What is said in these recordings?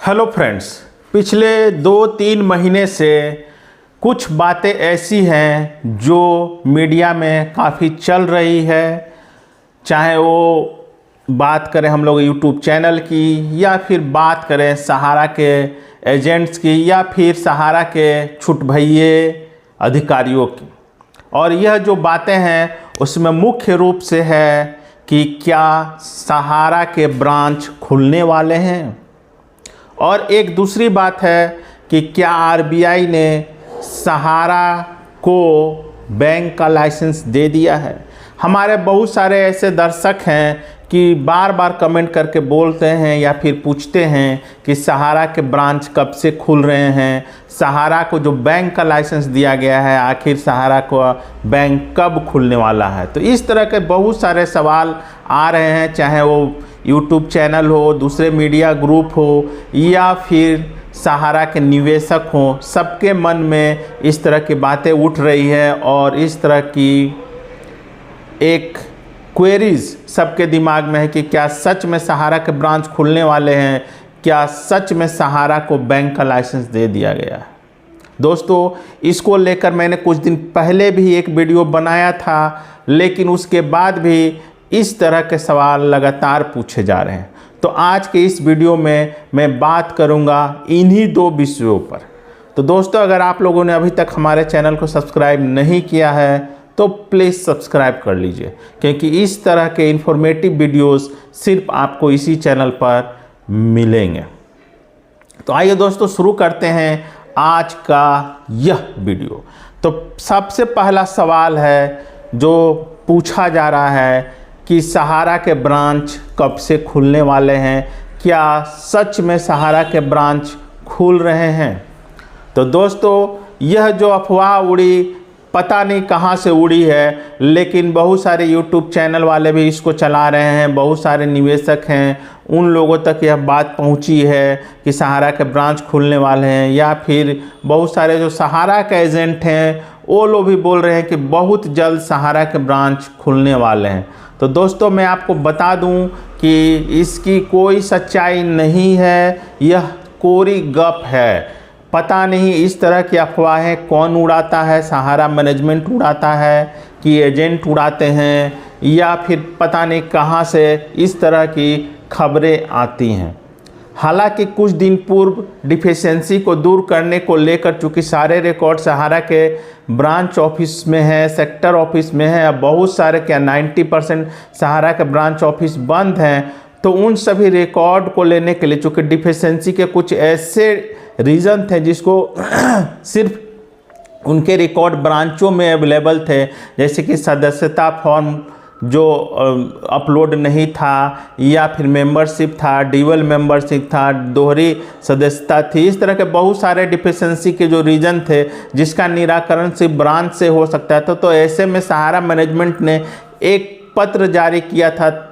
Hello friends, पिछले 2-3 महीने से कुछ बातें ऐसी हैं जो मीडिया में काफ़ी चल रही है। चाहे वो बात करें हम लोग यूट्यूब चैनल की, या फिर बात करें सहारा के एजेंट्स की, या फिर सहारा के छुटभइये अधिकारियों की। और यह जो बातें हैं उसमें मुख्य रूप से है कि क्या सहारा के ब्रांच खुलने वाले हैं, और एक दूसरी बात है कि क्या आरबीआई ने सहारा को बैंक का लाइसेंस दे दिया है। हमारे बहुत सारे ऐसे दर्शक हैं कि बार बार कमेंट करके बोलते हैं या फिर पूछते हैं कि सहारा के ब्रांच कब से खुल रहे हैं, सहारा को जो बैंक का लाइसेंस दिया गया है आखिर सहारा को बैंक कब खुलने वाला है। तो इस तरह के बहुत सारे सवाल आ रहे हैं, चाहे वो यूट्यूब चैनल हो, दूसरे मीडिया ग्रुप हो, या फिर सहारा के निवेशक हों। सबके मन में इस तरह की बातें उठ रही है और इस तरह की एक क्वेरीज सबके दिमाग में है कि क्या सच में सहारा के ब्रांच खुलने वाले हैं, क्या सच में सहारा को बैंक का लाइसेंस दे दिया गया है। दोस्तों, इसको लेकर मैंने कुछ दिन पहले भी एक वीडियो बनाया था, लेकिन उसके बाद भी इस तरह के सवाल लगातार पूछे जा रहे हैं। तो आज के इस वीडियो में मैं बात करूंगा इन्हीं 2 विषयों पर। तो दोस्तों, अगर आप लोगों ने अभी तक हमारे चैनल को सब्सक्राइब नहीं किया है तो प्लीज़ सब्सक्राइब कर लीजिए, क्योंकि इस तरह के इंफॉर्मेटिव वीडियोस सिर्फ आपको इसी चैनल पर मिलेंगे। तो आइए दोस्तों, शुरू करते हैं आज का यह वीडियो। तो सबसे पहला सवाल है जो पूछा जा रहा है कि सहारा के ब्रांच कब से खुलने वाले हैं, क्या सच में सहारा के ब्रांच खुल रहे हैं। तो दोस्तों, यह जो अफवाह उड़ी पता नहीं कहाँ से उड़ी है, लेकिन बहुत सारे यूट्यूब चैनल वाले भी इसको चला रहे हैं, बहुत सारे निवेशक हैं, उन लोगों तक यह बात पहुंची है कि सहारा के ब्रांच खुलने वाले हैं, या फिर बहुत सारे जो सहारा के एजेंट हैं वो लोग भी बोल रहे हैं कि बहुत जल्द सहारा के ब्रांच खुलने वाले हैं। तो दोस्तों, मैं आपको बता दूं कि इसकी कोई सच्चाई नहीं है, यह कोरी गप है। पता नहीं इस तरह की अफवाहें कौन उड़ाता है, सहारा मैनेजमेंट उड़ाता है कि एजेंट उड़ाते हैं, या फिर पता नहीं कहां से इस तरह की खबरें आती हैं। हालांकि कुछ दिन पूर्व डिफिशियंसी को दूर करने को लेकर चूँकि सारे रिकॉर्ड सहारा के ब्रांच ऑफिस में है, सेक्टर ऑफिस में है, बहुत सारे क्या 90% सहारा के ब्रांच ऑफिस बंद हैं। तो उन सभी रिकॉर्ड को लेने के लिए चूँकि डिफिशियंसी के कुछ ऐसे रीज़न थे जिसको सिर्फ उनके रिकॉर्ड ब्रांचों में अवेलेबल थे, जैसे कि सदस्यता फॉर्म जो अपलोड नहीं था, या फिर मेंबरशिप था, ड्यूअल मेंबरशिप था, दोहरी सदस्यता थी। इस तरह के बहुत सारे डिफिशियंसी के जो रीजन थे जिसका निराकरण सिर्फ ब्रांच से हो सकता था। तो ऐसे में सहारा मैनेजमेंट ने एक पत्र जारी किया था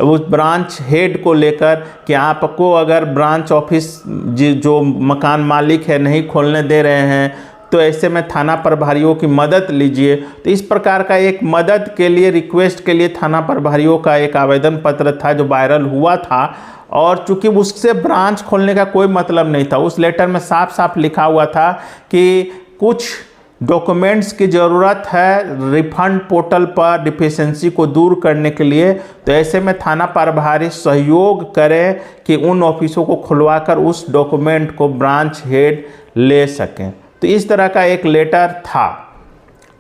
उस ब्रांच हेड को लेकर कि आपको अगर ब्रांच ऑफिस जो मकान मालिक है नहीं खोलने दे रहे हैं तो ऐसे में थाना प्रभारियों की मदद लीजिए। तो इस प्रकार का एक मदद के लिए रिक्वेस्ट के लिए थाना प्रभारियों का एक आवेदन पत्र था जो वायरल हुआ था, और चूंकि उससे ब्रांच खोलने का कोई मतलब नहीं था। उस लेटर में साफ साफ लिखा हुआ था कि कुछ डॉक्यूमेंट्स की ज़रूरत है रिफंड पोर्टल पर डिफिशियंसी को दूर करने के लिए। तो ऐसे में थाना प्रभारी सहयोग करें कि उन ऑफिसों को खुलवाकर उस डॉक्यूमेंट को ब्रांच हेड ले सकें। तो इस तरह का एक लेटर था,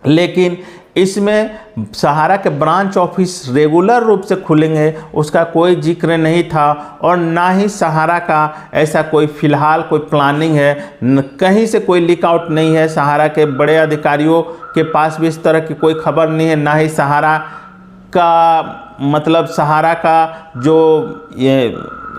लेकिन इसमें सहारा के ब्रांच ऑफिस रेगुलर रूप से खुलेंगे उसका कोई जिक्र नहीं था, और ना ही सहारा का ऐसा कोई फ़िलहाल कोई प्लानिंग है। कहीं से कोई लीक आउट नहीं है, सहारा के बड़े अधिकारियों के पास भी इस तरह की कोई खबर नहीं है, ना ही सहारा का मतलब सहारा का जो ये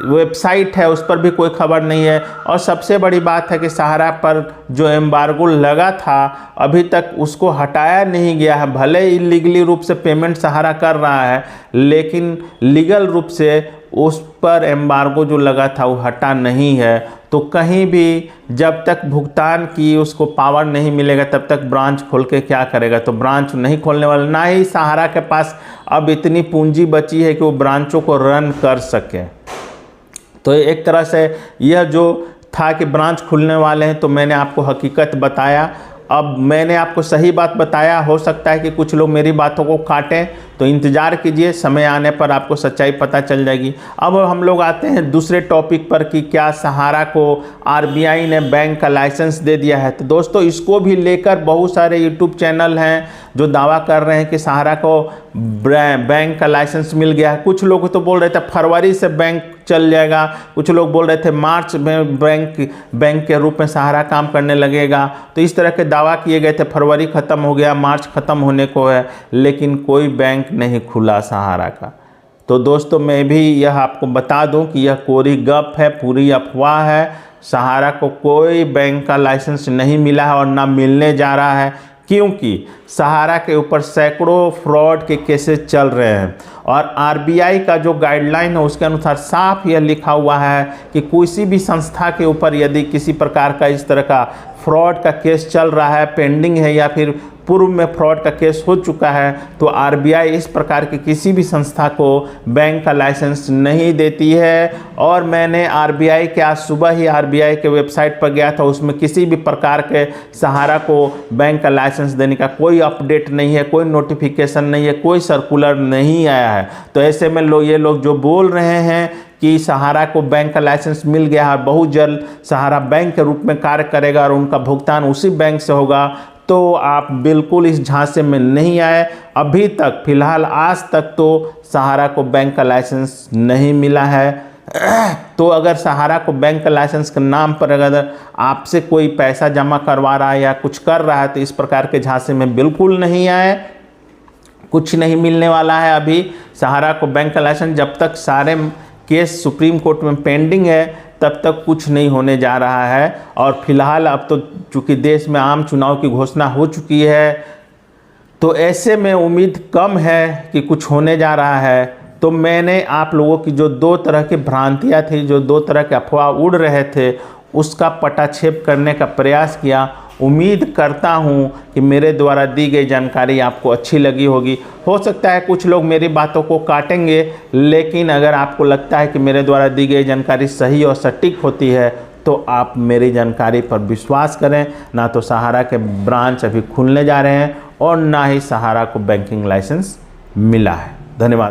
वेबसाइट है उस पर भी कोई खबर नहीं है। और सबसे बड़ी बात है कि सहारा पर जो एम्बार्गो लगा था अभी तक उसको हटाया नहीं गया है। भले ही इलीगली रूप से पेमेंट सहारा कर रहा है, लेकिन लीगल रूप से उस पर एम्बार्गो जो लगा था वो हटा नहीं है। तो कहीं भी जब तक भुगतान की उसको पावर नहीं मिलेगा तब तक ब्रांच खोल के क्या करेगा। तो ब्रांच नहीं खोलने वाला, ना ही सहारा के पास अब इतनी पूंजी बची है कि वो ब्रांचों को रन कर सके। तो एक तरह से यह जो था कि ब्रांच खुलने वाले हैं, तो मैंने आपको हकीकत बताया। अब मैंने आपको सही बात बताया, हो सकता है कि कुछ लोग मेरी बातों को काटें, तो इंतज़ार कीजिए, समय आने पर आपको सच्चाई पता चल जाएगी। अब हम लोग आते हैं दूसरे टॉपिक पर कि क्या सहारा को आरबीआई ने बैंक का लाइसेंस दे दिया है। तो दोस्तों, इसको भी लेकर बहुत सारे यूट्यूब चैनल हैं जो दावा कर रहे हैं कि सहारा को बैंक का लाइसेंस मिल गया है। कुछ लोग तो बोल रहे थे फरवरी से बैंक चल जाएगा, कुछ लोग बोल रहे थे मार्च में बैंक के रूप में सहारा काम करने लगेगा। तो इस तरह के दावा किए गए थे। फरवरी ख़त्म हो गया, मार्च ख़त्म होने को है, लेकिन कोई बैंक नहीं खुला सहारा का। तो दोस्तों, मैं भी यह आपको बता दूं कि यह कोरी गप है, पूरी अफवाह है। सहारा को कोई बैंक का लाइसेंस नहीं मिला है और ना मिलने जा रहा है, क्योंकि सहारा के ऊपर सैकड़ों फ्रॉड के केसेस चल रहे हैं और आरबीआई का जो गाइडलाइन है उसके अनुसार साफ यह लिखा हुआ है कि किसी भी संस्था के ऊपर यदि किसी प्रकार का इस तरह का फ्रॉड का केस चल रहा है, पेंडिंग है या फिर पूर्व में फ्रॉड का केस हो चुका है, तो आरबीआई इस प्रकार की किसी भी संस्था को बैंक का लाइसेंस नहीं देती है। और मैंने आरबीआई के आज सुबह ही आरबीआई के वेबसाइट पर गया था, उसमें किसी भी प्रकार के सहारा को बैंक का लाइसेंस देने का कोई अपडेट नहीं है, कोई नोटिफिकेशन नहीं है, कोई सर्कुलर नहीं आया है। तो ऐसे में ये लोग जो बोल रहे हैं कि सहारा को बैंक का लाइसेंस मिल गया है, बहुत जल्द सहारा बैंक के रूप में कार्य करेगा और उनका भुगतान उसी बैंक से होगा, तो आप बिल्कुल इस झांसे में नहीं आए। अभी तक फिलहाल आज तक तो सहारा को बैंक का लाइसेंस नहीं मिला है। तो अगर सहारा को बैंक का लाइसेंस के नाम पर अगर आपसे कोई पैसा जमा करवा रहा है या कुछ कर रहा है, तो इस प्रकार के झांसे में बिल्कुल नहीं आए। कुछ नहीं मिलने वाला है अभी सहारा को बैंक का लाइसेंस। जब तक सारे केस सुप्रीम कोर्ट में पेंडिंग है, तब तक कुछ नहीं होने जा रहा है। और फिलहाल अब तो चूंकि देश में आम चुनाव की घोषणा हो चुकी है, तो ऐसे में उम्मीद कम है कि कुछ होने जा रहा है। तो मैंने आप लोगों की जो दो तरह की भ्रांतियाँ थी, जो दो तरह के अफवाह उड़ रहे थे, उसका पटाक्षेप करने का प्रयास किया। उम्मीद करता हूं कि मेरे द्वारा दी गई जानकारी आपको अच्छी लगी होगी। हो सकता है कुछ लोग मेरी बातों को काटेंगे, लेकिन अगर आपको लगता है कि मेरे द्वारा दी गई जानकारी सही और सटीक होती है, तो आप मेरी जानकारी पर विश्वास करें। ना तो सहारा के ब्रांच अभी खुलने जा रहे हैं और ना ही सहारा को बैंकिंग लाइसेंस मिला है। धन्यवाद।